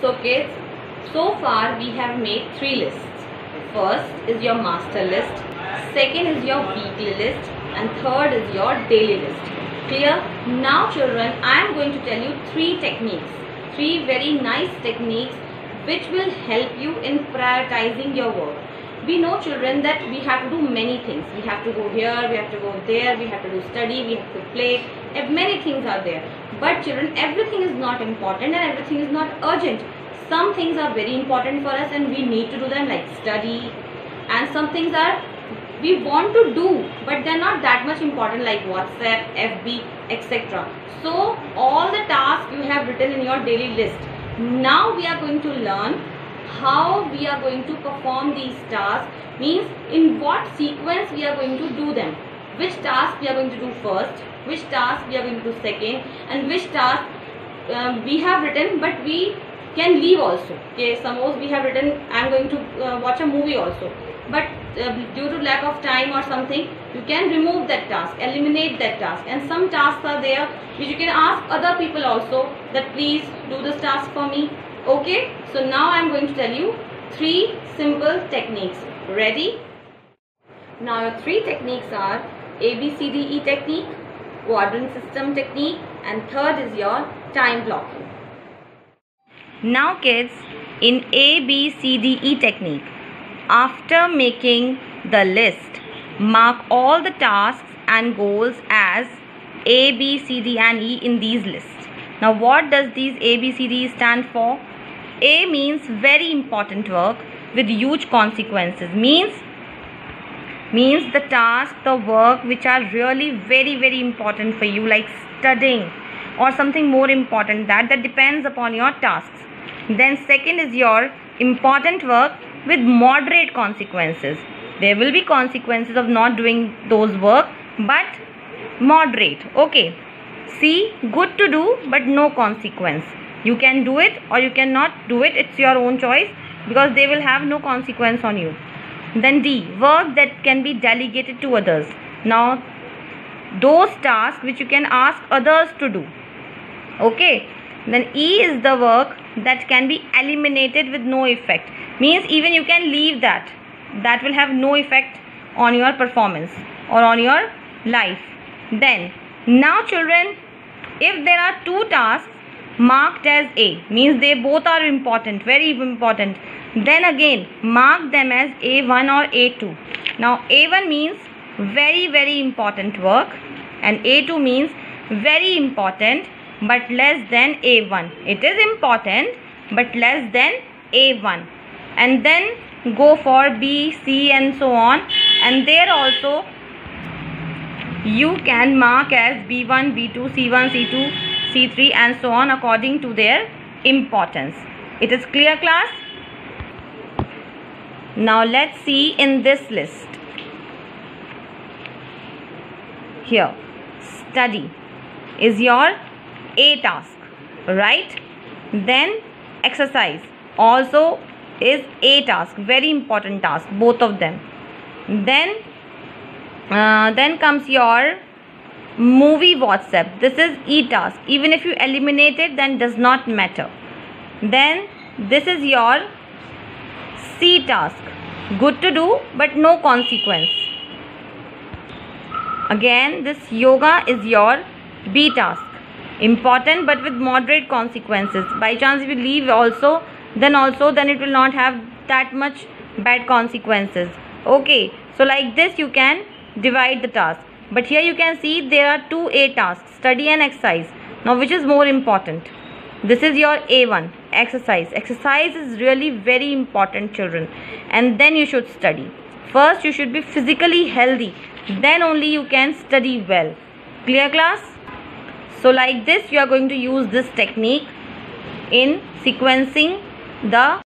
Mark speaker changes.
Speaker 1: So kids, so far we have made 3 lists. First is your master list, second is your weekly list, and third is your daily list. Clear? Now children, I am going to tell you 3 techniques, 3 very nice techniques which will help you in prioritizing your work. We know children that we have to do many things. We have to go here, we have to go there, we have to do study, we have to play. Many things are there. But children, everything is not important and everything is not urgent. Some things are very important for us and we need to do them, like study. And some things are we want to do but they are not that much important, like WhatsApp, FB, etc. So all the tasks you have written in your daily list. Now we are going to learn how we are going to perform these tasks, means in what sequence we are going to do them, which task we are going to do first, which task we are going to do second, and which task we have written but we can leave also. Okay, suppose we have written I am going to watch a movie also, but due to lack of time or something you can remove that task, eliminate that task. And some tasks are there which you can ask other people also that please do this task for me. Okay, so now I am going to tell you 3 simple techniques. Ready? Now your 3 techniques are ABCDE technique, quadrant system technique, and third is your time blocking. Now kids, in ABCDE technique, after making the list, mark all the tasks and goals as A, B, C, D and E in these lists. Now what does these A, B, C, D stand for? A means very important work with huge consequences, means the task, the work which are really very important for you, like studying or something more important that depends upon your tasks. Then second is your important work with moderate consequences. There will be consequences of not doing those work but moderate. Okay. C, good to do but no consequence. You can do it or you cannot do it. It's your own choice because they will have no consequence on you. Then D, work that can be delegated to others. Now, those tasks which you can ask others to do. Okay. Then E is the work that can be eliminated with no effect. Means even you can leave that. That will have no effect on your performance or on your life. Then, now children, if there are 2 tasks marked as A, means they both are important, very important, then again mark them as A1 or A2. Now A1 means very important work and A2 means very important but less than A1. It is important but less than A1. And then go for B, C and so on, and there also you can mark as B1, B2, C1, C2, C3 and so on according to their importance. It is clear, class? Now let's see in this list. Here, study is your A task, right? Then exercise also is A task, very important task, both of them. Then comes your movie WhatsApp. This is E task. Even if you eliminate it, then does not matter. Then this is your C task, good to do but no consequence. Again, this yoga is your B task, important but with moderate consequences. By chance if you leave also, then it will not have that much bad consequences. Okay, so like this you can divide the task. But here you can see there are 2 A tasks, study and exercise. Now which is more important? This is your A1, exercise. Exercise is really very important, children. And then you should study. First you should be physically healthy. Then only you can study well. Clear, class? So like this you are going to use this technique in sequencing the